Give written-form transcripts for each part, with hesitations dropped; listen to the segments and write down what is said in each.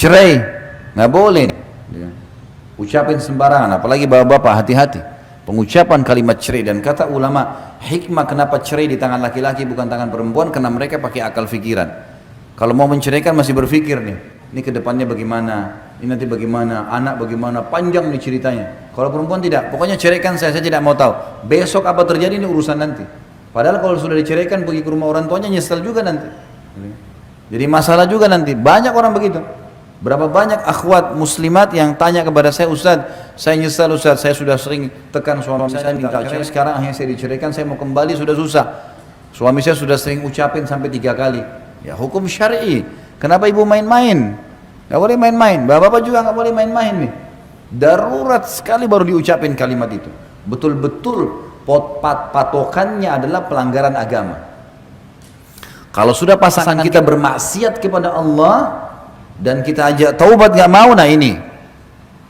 cerai, nggak boleh. Ucapin sembarangan, apalagi bapak-bapak hati-hati. Pengucapan kalimat cerai, dan kata ulama, hikmah kenapa cerai di tangan laki-laki bukan tangan perempuan, karena mereka pakai akal fikiran. Kalau mau menceraikan masih berpikir nih, ini kedepannya bagaimana, ini nanti bagaimana, anak bagaimana, panjang nih ceritanya. Kalau perempuan tidak, pokoknya ceraikan saya tidak mau tahu. Besok apa terjadi ini urusan nanti. Padahal kalau sudah diceraikan pergi ke rumah orang tuanya nyesel juga nanti. Jadi masalah juga nanti. Banyak orang begitu. Berapa banyak akhwat muslimat yang tanya kepada saya, Ustaz, saya nyesal Ustaz, saya sudah sering tekan suami saya minta cerai, sekarang akhirnya saya diceraikan, saya mau kembali sudah susah. Suami saya sudah sering ucapin sampai 3 kali. Ya hukum syar'i. Kenapa ibu main-main? Gak boleh main-main. Bapak-bapak juga gak boleh main-main nih. Darurat sekali baru diucapin kalimat itu. Betul-betul patokannya adalah pelanggaran agama. Kalau sudah pasangan kita bermaksiat kepada Allah dan kita ajak taubat gak mau, nah ini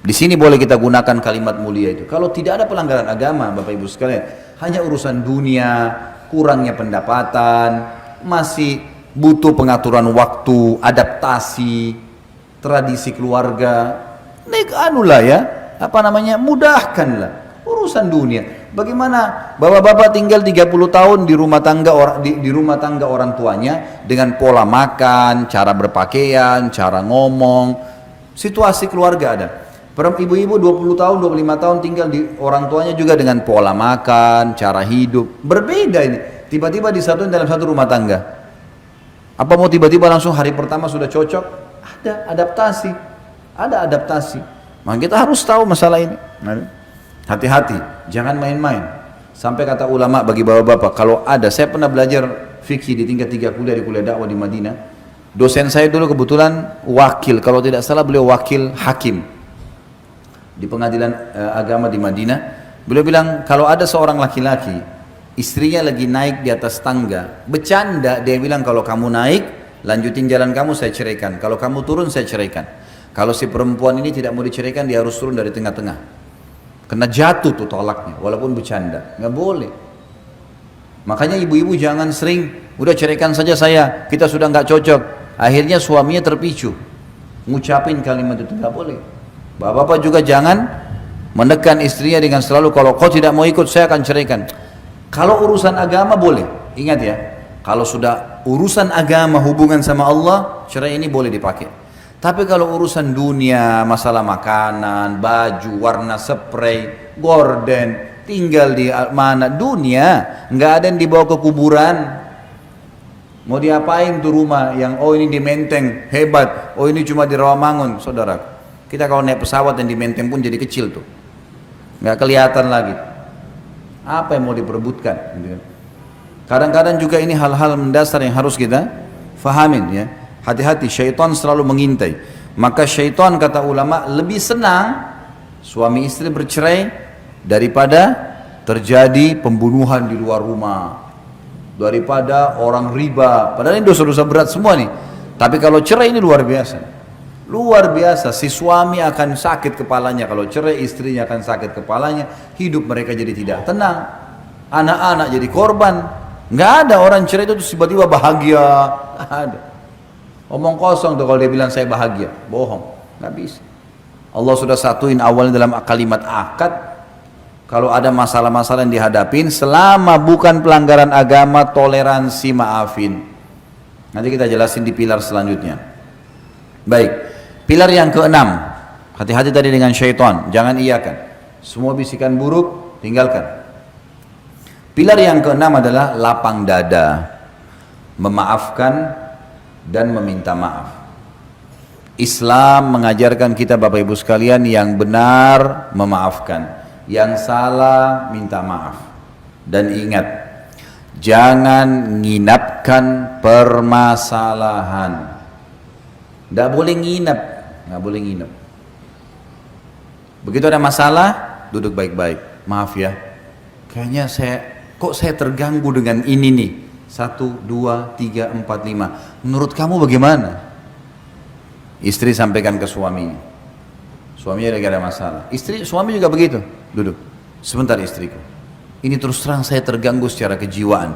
di sini boleh kita gunakan kalimat mulia itu. Kalau tidak ada pelanggaran agama, Bapak Ibu sekalian, hanya urusan dunia, kurangnya pendapatan, masih butuh pengaturan waktu, adaptasi, tradisi keluarga, mudahkanlah urusan dunia. Bagaimana bapak-bapak tinggal 30 tahun di rumah tangga orang tuanya dengan pola makan, cara berpakaian, cara ngomong, situasi keluarga ada. Ibu-ibu 20 tahun, 25 tahun tinggal di orang tuanya juga dengan pola makan, cara hidup. Berbeda ini. Tiba-tiba disatuin dalam satu rumah tangga. Apa mau tiba-tiba langsung hari pertama sudah cocok? Ada adaptasi. Ada adaptasi. Maka kita harus tahu masalah ini. Hati-hati, jangan main-main. Sampai kata ulama bagi bapak-bapak, kalau ada, saya pernah belajar fikih di tingkat 3 kuliah di kuliah dakwah di Madinah. Dosen saya dulu kebetulan wakil, kalau tidak salah beliau wakil hakim di pengadilan agama di Madinah. Beliau bilang kalau ada seorang laki-laki, istrinya lagi naik di atas tangga, bercanda, dia bilang kalau kamu naik, lanjutin jalan kamu, saya ceraikan. Kalau kamu turun, saya ceraikan. Kalau si perempuan ini tidak mau diceraikan, dia harus turun dari tengah-tengah. Kena jatuh tuh tolaknya, walaupun bercanda, nggak boleh. Makanya ibu-ibu jangan sering, udah ceraikan saja saya, kita sudah nggak cocok. Akhirnya suaminya terpicu, ngucapin kalimat itu, nggak boleh. Bapak-bapak juga jangan menekan istrinya dengan selalu, kalau kau tidak mau ikut saya akan ceraikan. Kalau urusan agama boleh, ingat ya, kalau sudah urusan agama hubungan sama Allah, cerai ini boleh dipakai. Tapi kalau urusan dunia, masalah makanan, baju, warna spray, gorden, tinggal di mana, dunia, nggak ada yang dibawa ke kuburan. Mau diapain tuh rumah yang, oh ini di Menteng, hebat, oh ini cuma di Rawamangun, saudara. Kita kalau naik pesawat yang di Menteng pun jadi kecil tuh, nggak kelihatan lagi. Apa yang mau diperebutkan? Kadang-kadang juga ini hal-hal mendasar yang harus kita fahamin ya. Hati-hati, syaitan selalu mengintai. Maka syaitan kata ulama lebih senang suami istri bercerai daripada terjadi pembunuhan di luar rumah, daripada orang riba. Padahal ini dosa-dosa berat semua nih. Tapi kalau cerai ini luar biasa. Luar biasa, si suami akan sakit kepalanya kalau cerai, istrinya akan sakit kepalanya, hidup mereka jadi tidak tenang, anak-anak jadi korban. Nggak ada orang cerai itu tiba-tiba bahagia, nggak ada. Omong kosong tuh kalau dia bilang saya bahagia, bohong, nggak bisa. Allah sudah satuin awalnya dalam kalimat akad. Kalau ada masalah-masalah yang dihadapin, selama bukan pelanggaran agama, toleransi, maafin. Nanti kita jelasin di pilar selanjutnya. Baik, pilar yang keenam, hati-hati tadi dengan syaitan, jangan iyakan. Semua bisikan buruk, tinggalkan. Pilar yang keenam adalah lapang dada, memaafkan dan meminta maaf. Islam mengajarkan kita Bapak Ibu sekalian yang benar memaafkan, yang salah minta maaf. Dan ingat, jangan nginapkan permasalahan. Tidak boleh nginap, nggak boleh nginap. Begitu ada masalah, duduk baik-baik. Maaf ya, kayaknya saya terganggu dengan ini nih. 1, 2, 3, 4, 5. Menurut kamu bagaimana? Istri sampaikan ke suaminya. Suaminya lagi ada masalah. Suami juga begitu. Duduk. Sebentar istriku. Ini terus terang saya terganggu secara kejiwaan.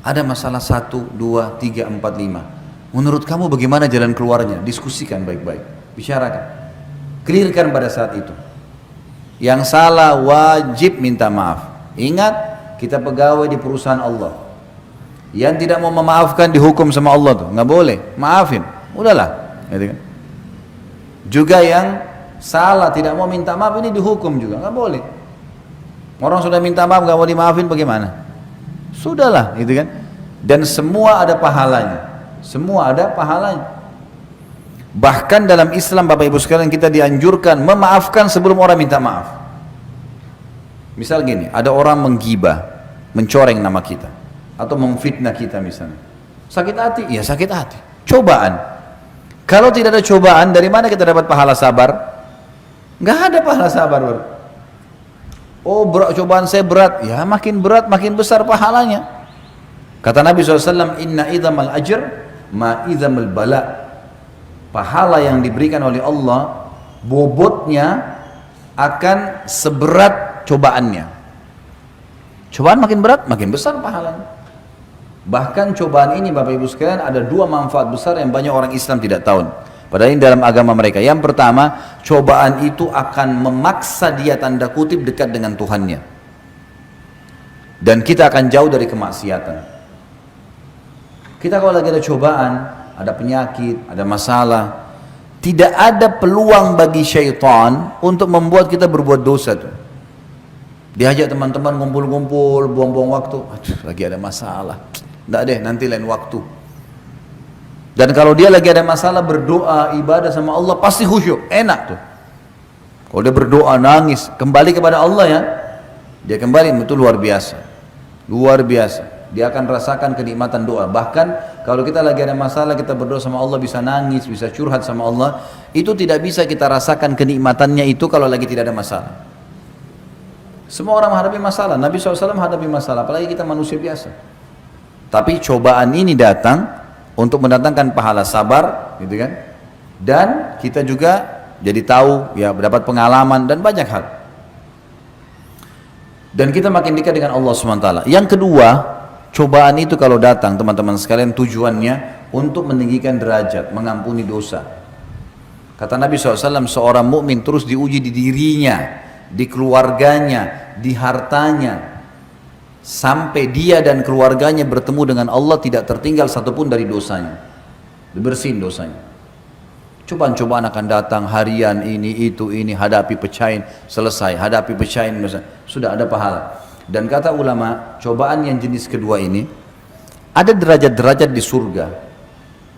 Ada masalah 1, 2, 3, 4, 5. Menurut kamu bagaimana jalan keluarnya? Diskusikan baik-baik. bicarakan, clearkan pada saat itu. Yang salah wajib minta maaf. Ingat, kita pegawai di perusahaan Allah. Yang tidak mau memaafkan dihukum sama Allah tuh, nggak boleh, maafin, udahlah, gitu kan. Juga yang salah tidak mau minta maaf ini dihukum juga, nggak boleh. Orang sudah minta maaf nggak mau dimaafin bagaimana? Sudahlah, gitu kan. Dan semua ada pahalanya, semua ada pahalanya. Bahkan dalam Islam Bapak Ibu sekalian kita dianjurkan memaafkan sebelum orang minta maaf. Misal gini, ada orang menggibah, mencoreng nama kita, atau memfitnah kita misalnya. Sakit hati? Ya sakit hati. Cobaan. Kalau tidak ada cobaan, dari mana kita dapat pahala sabar? Nggak ada pahala sabar. Oh cobaan saya berat, ya makin berat makin besar pahalanya. Kata Nabi SAW, inna idhamal ajr ma idhamal bala. Pahala yang diberikan oleh Allah bobotnya akan seberat cobaannya. Cobaan makin berat makin besar pahalanya. Bahkan cobaan ini Bapak Ibu sekalian ada dua manfaat besar yang banyak orang Islam tidak tahu. Padahal ini dalam agama mereka. Yang pertama, cobaan itu akan memaksa dia tanda kutip dekat dengan Tuhannya. Dan kita akan jauh dari kemaksiatan. Kita kalau lagi ada cobaan, ada penyakit, ada masalah, tidak ada peluang bagi syaitan untuk membuat kita berbuat dosa tuh. Diajak teman-teman ngumpul-ngumpul, buang-buang waktu, aduh lagi ada masalah, enggak deh nanti lain waktu. Dan kalau dia lagi ada masalah berdoa, ibadah sama Allah pasti khusyuk, enak tuh. Kalau dia berdoa nangis, kembali kepada Allah ya, dia kembali itu luar biasa, luar biasa. Dia akan rasakan kenikmatan doa. Bahkan kalau kita lagi ada masalah, kita berdoa sama Allah, bisa nangis, bisa curhat sama Allah, itu tidak bisa kita rasakan kenikmatannya itu kalau lagi tidak ada masalah. Semua orang menghadapi masalah, Nabi SAW menghadapi masalah, apalagi kita manusia biasa. Tapi cobaan ini datang untuk mendatangkan pahala sabar, gitu kan? Dan kita juga jadi tahu, ya mendapat pengalaman dan banyak hal. Dan kita makin dekat dengan Allah SWT. Yang kedua, cobaan itu kalau datang teman-teman sekalian tujuannya untuk meninggikan derajat, mengampuni dosa. Kata Nabi SAW, seorang mukmin terus diuji di dirinya, di keluarganya, di hartanya, sampai dia dan keluarganya bertemu dengan Allah tidak tertinggal satupun dari dosanya, dibersihin dosanya. Cobaan-cobaan akan datang harian ini, itu, ini, hadapi pecahin, selesai, hadapi pecahin, sudah ada pahala. Dan kata ulama, cobaan yang jenis kedua ini, ada derajat-derajat di surga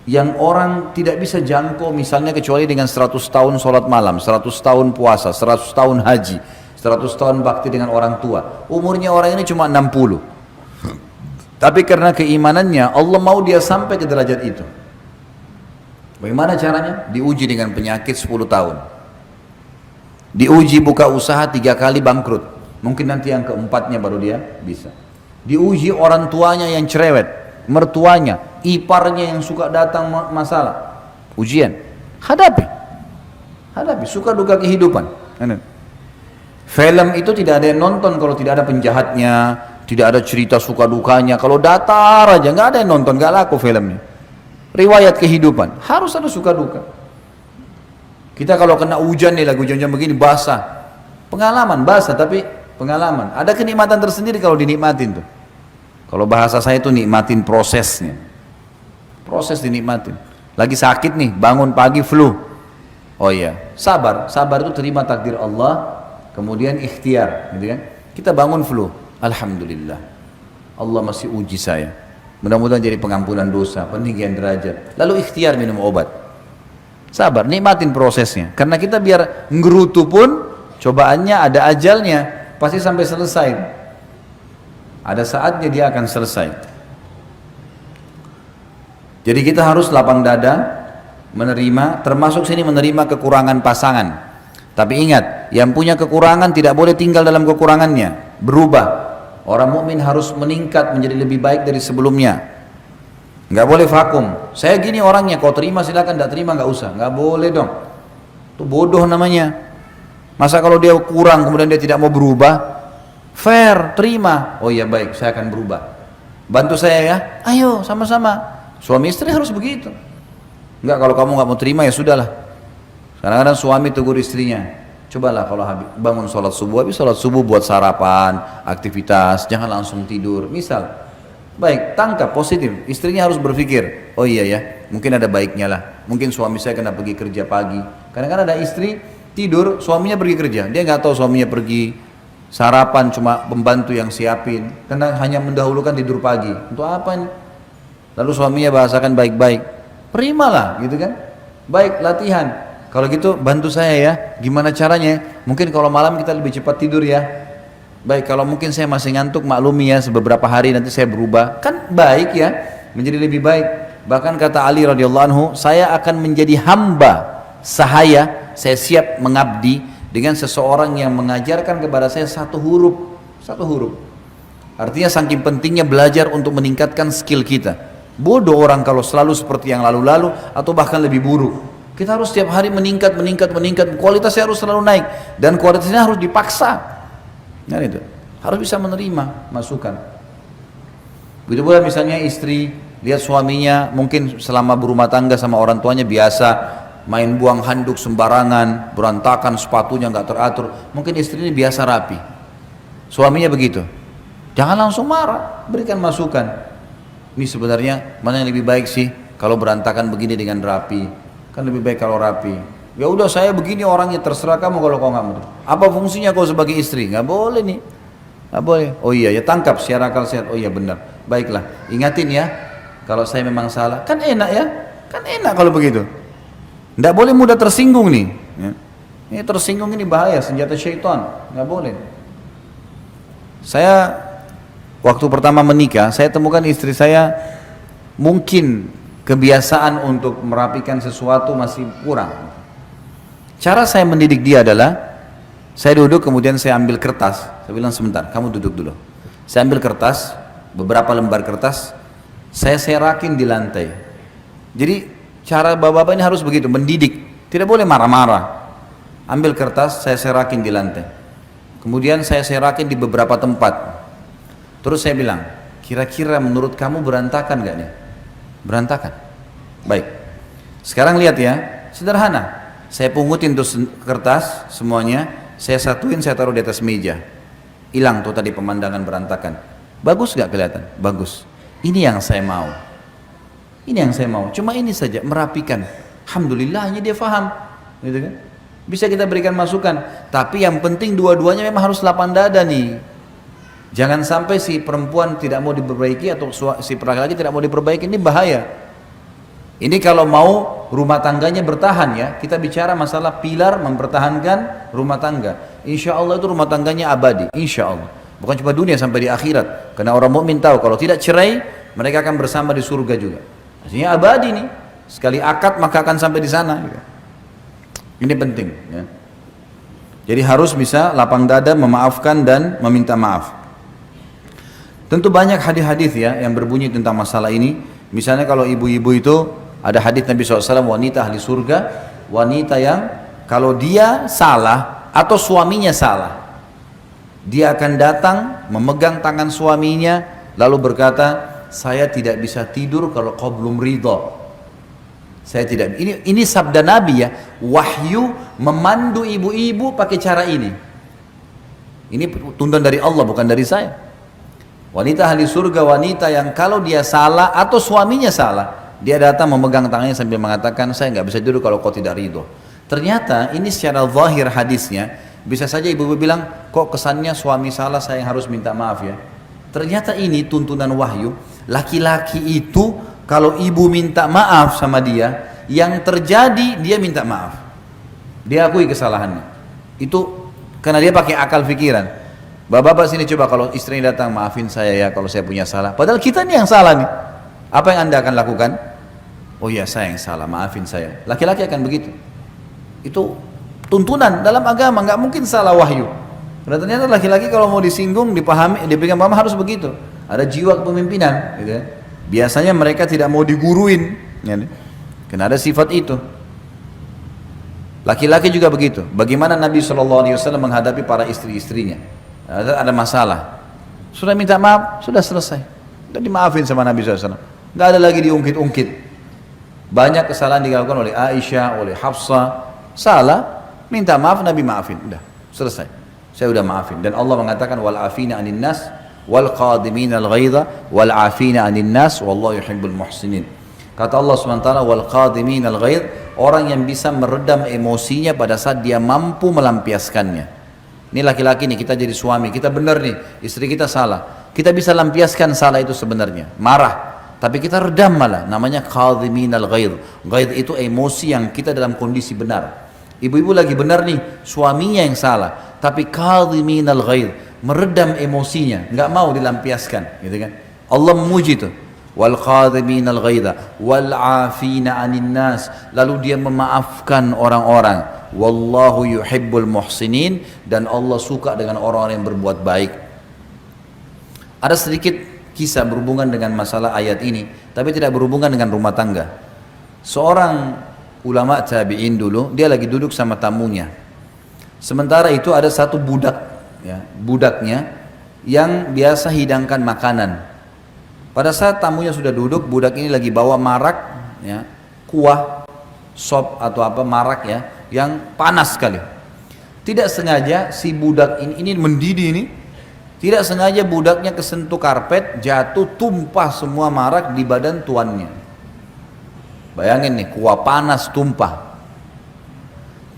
yang orang tidak bisa jangkau misalnya kecuali dengan 100 tahun sholat malam, 100 tahun puasa, 100 tahun haji, 100 tahun bakti dengan orang tua. Umurnya orang ini cuma 60. Tapi karena keimanannya, Allah mau dia sampai ke derajat itu. Bagaimana caranya? Diuji dengan penyakit 10 tahun. Diuji buka usaha 3 kali bangkrut. Mungkin nanti yang keempatnya baru dia bisa. Diuji orang tuanya yang cerewet, mertuanya, iparnya yang suka datang masalah. Ujian. Hadapi. Hadapi, suka duka kehidupan. Film itu tidak ada yang nonton kalau tidak ada penjahatnya, tidak ada cerita suka dukanya. Kalau datar aja, nggak ada yang nonton, nggak laku filmnya. Riwayat kehidupan, harus ada suka duka. Kita kalau kena hujan nih, lagi hujan-hujan begini, basah. Pengalaman, basah tapi pengalaman. Ada kenikmatan tersendiri kalau dinikmatin tuh. Kalau bahasa saya itu nikmatin prosesnya. Proses dinikmatin. Lagi sakit nih, bangun pagi flu. Oh iya, sabar. Sabar itu terima takdir Allah, kemudian ikhtiar, gitu kan? Kita bangun flu, alhamdulillah. Allah masih uji saya. Mudah-mudahan jadi pengampunan dosa, peninggian derajat. Lalu ikhtiar minum obat. Sabar, nikmatin prosesnya. Karena kita biar ngerutu pun cobaannya ada ajalnya, pasti sampai selesai. Ada saatnya dia akan selesai. Jadi kita harus lapang dada menerima, termasuk sini menerima kekurangan pasangan. Tapi ingat, yang punya kekurangan tidak boleh tinggal dalam kekurangannya, berubah. Orang mukmin harus meningkat menjadi lebih baik dari sebelumnya. Nggak boleh vakum. Saya gini orangnya, kau terima silakan, tidak terima nggak usah. Nggak boleh dong. Itu bodoh namanya. Masa kalau dia kurang kemudian dia tidak mau berubah? Fair, terima. Oh iya baik, saya akan berubah. Bantu saya ya. Ayo sama-sama. Suami istri harus begitu. Nggak, kalau kamu nggak mau terima ya sudahlah. Kadang-kadang suami tegur istrinya, cobalah kalau habis bangun sholat subuh, habis sholat subuh buat sarapan, aktivitas, jangan langsung tidur. Misal, baik, tangkap positif. Istrinya harus berpikir, oh iya ya, mungkin ada baiknya lah. Mungkin suami saya kena pergi kerja pagi. Kadang-kadang ada istri tidur, suaminya pergi kerja. Dia nggak tahu suaminya pergi sarapan, cuma pembantu yang siapin. Karena hanya mendahulukan tidur pagi. Untuk apa ini? Lalu suaminya bahasakan baik-baik. Terimalah, gitu kan? Baik, latihan. Kalau gitu bantu saya ya, gimana caranya? Mungkin kalau malam kita lebih cepat tidur ya. Baik, kalau mungkin saya masih ngantuk, maklumi ya, beberapa hari nanti saya berubah. Kan baik ya, menjadi lebih baik. Bahkan kata Ali radhiyallahu anhu, saya akan menjadi hamba sahaya, saya siap mengabdi dengan seseorang yang mengajarkan kepada saya satu huruf. Satu huruf. Artinya saking pentingnya belajar untuk meningkatkan skill kita. Bodoh orang kalau selalu seperti yang lalu-lalu atau bahkan lebih buruk. Kita harus setiap hari meningkat, kualitasnya harus selalu naik dan kualitasnya harus dipaksa. Nah itu, harus bisa menerima masukan. Begitu pula misalnya istri lihat suaminya mungkin selama berumah tangga sama orang tuanya biasa main buang handuk sembarangan, berantakan sepatunya nggak teratur. Mungkin istrinya biasa rapi, suaminya begitu. Jangan langsung marah, berikan masukan. Ini sebenarnya mana yang lebih baik sih kalau berantakan begini dengan rapi? Kan lebih baik kalau rapi. Ya udah saya begini orangnya, terserah kamu kalau kau nggak mau. Apa fungsinya kau sebagai istri? Nggak boleh nih, nggak boleh. Oh iya ya, tangkap secara akal sehat. Oh iya benar. Baiklah, ingatin ya, kalau saya memang salah. Kan enak ya, kan enak kalau begitu. Nggak boleh mudah tersinggung nih. Ya. Ini tersinggung ini bahaya, senjata syaitan. Nggak boleh. Saya waktu pertama menikah, saya temukan istri saya mungkin kebiasaan untuk merapikan sesuatu masih kurang. Cara saya mendidik dia adalah, saya duduk kemudian saya ambil kertas, saya bilang sebentar, kamu duduk dulu. Saya ambil kertas, beberapa lembar kertas, saya serakin di lantai. Jadi cara bapak-bapak ini harus begitu, mendidik, tidak boleh marah-marah. Ambil kertas, saya serakin di lantai. Kemudian saya serakin di beberapa tempat. Terus saya bilang, kira-kira menurut kamu berantakan gak nih? Berantakan. Baik. Sekarang lihat ya, sederhana. Saya pungutin tuh kertas semuanya, saya satuin, saya taruh di atas meja. Hilang tuh tadi pemandangan berantakan. Bagus gak kelihatan? Bagus. Ini yang saya mau. Ini yang saya mau. Cuma ini saja, merapikan. Alhamdulillahnya dia faham. Gitu kan? Bisa kita berikan masukan. Tapi yang penting dua-duanya memang harus lapang dada nih. Jangan sampai si perempuan tidak mau diperbaiki atau si laki-laki tidak mau diperbaiki, ini bahaya. Ini kalau mau rumah tangganya bertahan ya, kita bicara masalah pilar mempertahankan rumah tangga. Insya Allah itu rumah tangganya abadi, insya Allah. Bukan cuma dunia, sampai di akhirat. Karena orang mukmin tahu kalau tidak cerai, mereka akan bersama di surga juga. Artinya abadi nih. Sekali akad maka akan sampai di sana. Ini penting. Ya. Jadi harus bisa lapang dada, memaafkan dan meminta maaf. Tentu banyak hadis-hadis ya yang berbunyi tentang masalah ini. Misalnya kalau ibu-ibu itu ada hadis Nabi SAW, wanita ahli surga, wanita yang kalau dia salah atau suaminya salah, dia akan datang memegang tangan suaminya lalu berkata, saya tidak bisa tidur kalau kau belum ridho. Saya tidak. Ini sabda Nabi ya, wahyu memandu ibu-ibu pakai cara ini. Ini tuntunan dari Allah, bukan dari saya. Wanita ahli surga, wanita yang kalau dia salah atau suaminya salah, dia datang memegang tangannya sambil mengatakan, saya nggak bisa tidur kalau kau tidak ridho. Ternyata ini secara zahir hadisnya, bisa saja ibu-ibu bilang, kok kesannya suami salah saya yang harus minta maaf ya. Ternyata ini tuntunan wahyu, laki-laki itu kalau ibu minta maaf sama dia, yang terjadi dia minta maaf. Dia akui kesalahannya. Itu karena dia pakai akal pikiran. Bapak-bapak sini coba kalau istrinya datang, maafin saya ya kalau saya punya salah. Padahal kita nih yang salah nih. Apa yang Anda akan lakukan? Oh iya saya yang salah, maafin saya. Laki-laki akan begitu. Itu tuntunan dalam agama, nggak mungkin salah wahyu. Karena ternyata laki-laki kalau mau disinggung, dipahami, diberikan paham harus begitu. Ada jiwa kepemimpinan. Gitu ya. Biasanya mereka tidak mau diguruin. Ya, karena ada sifat itu. Laki-laki juga begitu. Bagaimana Nabi SAW menghadapi para istri-istrinya? Ada masalah, sudah minta maaf, sudah selesai, sudah dimaafin sama Nabi SAW. Nggak ada lagi diungkit-ungkit. Banyak kesalahan dilakukan oleh Aisyah, oleh Hafsah, salah, minta maaf, Nabi maafin, udah selesai. Saya udah maafin. Dan Allah mengatakan wal afina 'anil nas wal qadimin al ghaidha wal afina 'anil nas wallahu yuhibbul muhsinin. Kata Allah SWT, wal qadimin al ghaidh, orang yang bisa meredam emosinya pada saat dia mampu melampiaskannya. Ini laki-laki nih, kita jadi suami, kita benar nih, istri kita salah. Kita bisa lampiaskan salah itu sebenarnya, marah. Tapi kita redam malah, namanya qadimin al ghaidh. Ghaidh itu emosi yang kita dalam kondisi benar. Ibu-ibu lagi benar nih, suaminya yang salah. Tapi qadimin al ghaidh, meredam emosinya, nggak mau dilampiaskan, gitu kan? Allah memuji itu. Wal qadimin al ghaidha wal afina 'anil nas, lalu dia memaafkan orang-orang. Wallahu yuhibbul muhsinin, dan Allah suka dengan orang-orang yang berbuat baik. Ada sedikit kisah berhubungan dengan masalah ayat ini, tapi tidak berhubungan dengan rumah tangga. Seorang ulama tabi'in dulu, dia lagi duduk sama tamunya. Sementara itu ada satu budak, ya, budaknya yang biasa hidangkan makanan. Pada saat tamunya sudah duduk, budak ini lagi bawa marak, ya, kuah, sop atau apa marak ya, yang panas sekali. Tidak sengaja si budak ini mendidih ini, tidak sengaja budaknya kesentuh karpet, jatuh, tumpah semua marak di badan tuannya. Bayangin nih, kuah panas tumpah.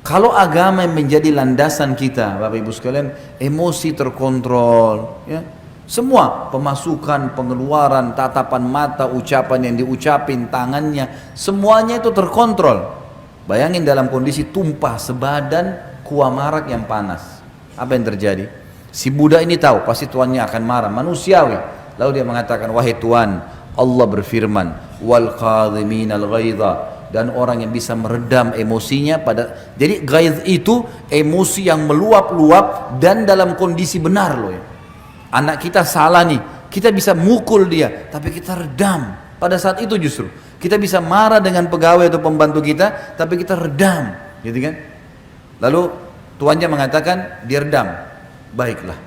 Kalau agama yang menjadi landasan kita, Bapak Ibu sekalian, emosi terkontrol, ya. Semua pemasukan, pengeluaran, tatapan mata, ucapan yang diucapin, tangannya, semuanya itu terkontrol. Bayangin dalam kondisi tumpah sebadan kuah marak yang panas. Apa yang terjadi? Si budak ini tahu pasti tuannya akan marah, manusiawi. Lalu dia mengatakan, wahai Tuan, Allah berfirman, wal qadhiminal ghaidha, dan orang yang bisa meredam emosinya pada. Jadi ghaidh itu emosi yang meluap-luap dan dalam kondisi benar loh ya. Anak kita salah nih, kita bisa mukul dia, tapi kita redam. Pada saat itu justru kita bisa marah dengan pegawai atau pembantu kita, tapi kita redam, gitu kan? Lalu tuannya mengatakan dia redam, baiklah.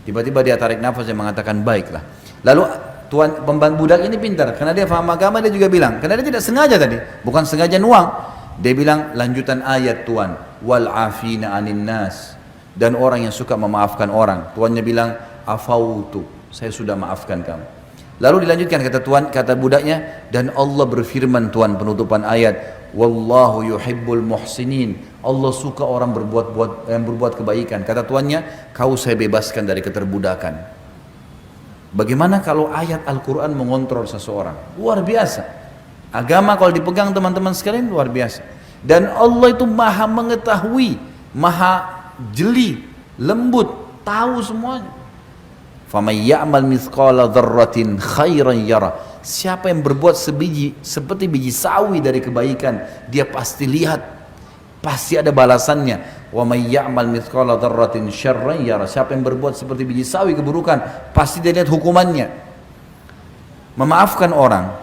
Tiba-tiba dia tarik nafas dan mengatakan baiklah. Lalu tuan pembantu budak ini pintar, karena dia paham agama, dia juga bilang, karena dia tidak sengaja tadi, bukan sengaja nuang. Dia bilang lanjutan ayat Tuan, wal afina 'anil nas, dan orang yang suka memaafkan orang. Tuannya bilang afautu, saya sudah maafkan kamu. Lalu dilanjutkan kata Tuan, kata budaknya, dan Allah berfirman Tuan penutupan ayat, wallahu yuhibbul muhsinin, Allah suka orang berbuat kebaikan. Kata tuannya, kau saya bebaskan dari keterbudakan. Bagaimana kalau ayat Al-Quran mengontrol seseorang? Luar biasa. Agama kalau dipegang teman-teman sekalian luar biasa. Dan Allah itu maha mengetahui, maha jeli, lembut, tahu semuanya. فَمَنْ يَعْمَلْ مِثْقَالَ ذَرَّةٍ خَيْرًا يَرَى, siapa yang berbuat seperti biji sawi dari kebaikan, dia pasti lihat, pasti ada balasannya. وَمَنْ يَعْمَلْ مِثْقَالَ ذَرَّةٍ شَرًّا يَرَى, siapa yang berbuat seperti biji sawi keburukan, pasti dia lihat hukumannya. Memaafkan orang,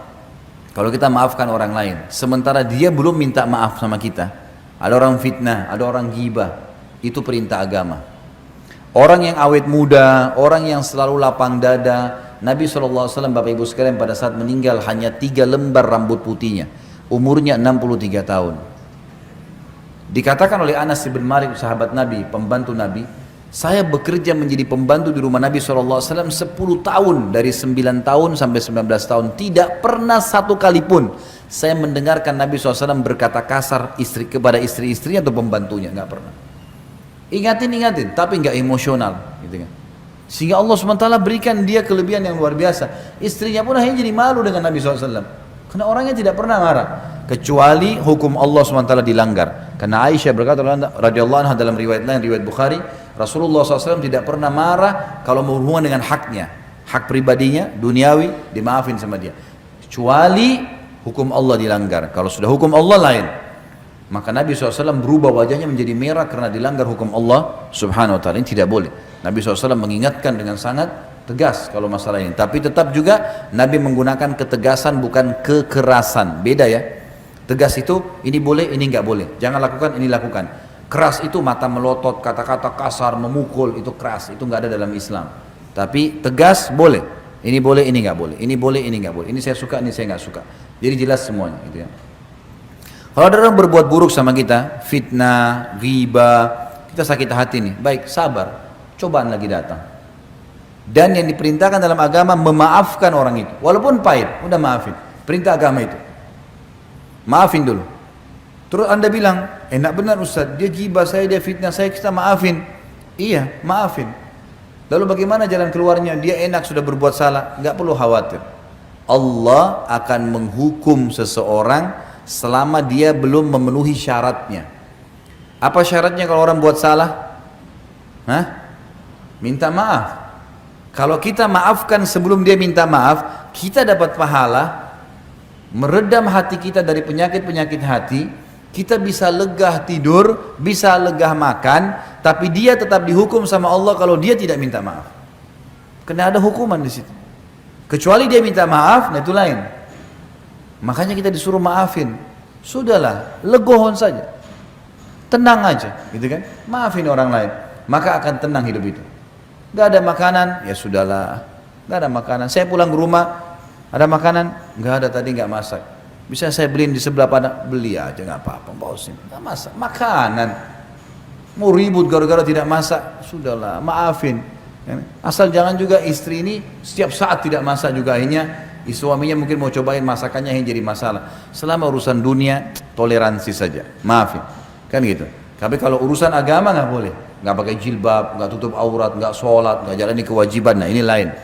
kalau kita maafkan orang lain, sementara dia belum minta maaf sama kita, ada orang fitnah, ada orang ghibah, itu perintah agama. Orang yang awet muda, orang yang selalu lapang dada, Nabi SAW Bapak Ibu sekalian pada saat meninggal hanya 3 lembar rambut putihnya, umurnya 63 tahun. Dikatakan oleh Anas bin Malik, sahabat Nabi, pembantu Nabi, saya bekerja menjadi pembantu di rumah Nabi SAW 10 tahun, dari 9 tahun sampai 19 tahun, tidak pernah satu kali pun saya mendengarkan Nabi SAW berkata kasar kepada istri-istrinya atau pembantunya, nggak pernah. Ingatin, tapi nggak emosional, gitu kan. Sehingga Allah SWT berikan dia kelebihan yang luar biasa. Istrinya pun akhirnya jadi malu dengan Nabi SAW, karena orangnya tidak pernah marah, kecuali hukum Allah SWT dilanggar. Karena Aisyah berkata radhiyallahu anha dalam riwayat lain, riwayat Bukhari, Rasulullah SAW tidak pernah marah kalau berhubungan dengan haknya, hak pribadinya, duniawi, dimaafin sama dia, kecuali hukum Allah dilanggar. Kalau sudah hukum Allah lain, maka Nabi SAW berubah wajahnya menjadi merah karena dilanggar hukum Allah Subhanahu Wa Taala. Ini tidak boleh. Nabi SAW mengingatkan dengan sangat tegas kalau masalah ini. Tapi tetap juga Nabi menggunakan ketegasan bukan kekerasan. Beda ya. Tegas itu ini boleh, ini nggak boleh. Jangan lakukan, ini lakukan. Keras itu mata melotot, kata-kata kasar, memukul, itu keras. Itu nggak ada dalam Islam. Tapi tegas boleh. Ini boleh, ini nggak boleh. Ini boleh, ini nggak boleh. Ini saya suka, ini saya nggak suka. Jadi jelas semuanya. Gitu ya. Kalau ada orang berbuat buruk sama kita, fitnah, ghibah, kita sakit hati nih, baik sabar, cobaan lagi datang. Dan yang diperintahkan dalam agama memaafkan orang itu, walaupun pahit, udah maafin. Perintah agama itu, maafin dulu. Terus anda bilang, enak benar Ustaz, dia ghibah saya, dia fitnah saya, kita maafin. Iya, maafin. Lalu bagaimana jalan keluarnya? Dia enak sudah berbuat salah, nggak perlu khawatir. Allah akan menghukum seseorang selama dia belum memenuhi syaratnya. Apa syaratnya kalau orang buat salah? Hah? Minta maaf. Kalau kita maafkan sebelum dia minta maaf, kita dapat pahala, meredam hati kita dari penyakit-penyakit hati, kita bisa legah tidur, bisa legah makan, tapi dia tetap dihukum sama Allah kalau dia tidak minta maaf. Karena ada hukuman di situ. Kecuali dia minta maaf, nah itu lain. Makanya kita disuruh maafin. Sudahlah, legohon saja. Tenang aja, gitu kan? Maafin orang lain, maka akan tenang hidup itu. Gak ada makanan, ya sudahlah. Gak ada makanan. Saya pulang ke rumah, ada makanan? Gak ada, tadi gak masak. Bisa saya beliin di sebelah pada, beli aja gak apa-apa, bawa sini. Gak masak, makanan. Mau ribut gara-gara tidak masak, sudahlah, maafin. Asal jangan juga istri ini setiap saat tidak masak juga, akhirnya suaminya mungkin mau cobain masakannya yang jadi masalah. Selama urusan dunia, toleransi saja, maafin, kan gitu. Tapi kalau urusan agama nggak boleh, nggak pakai jilbab, nggak tutup aurat, nggak sholat, nggak jalani kewajiban, nah ini lain.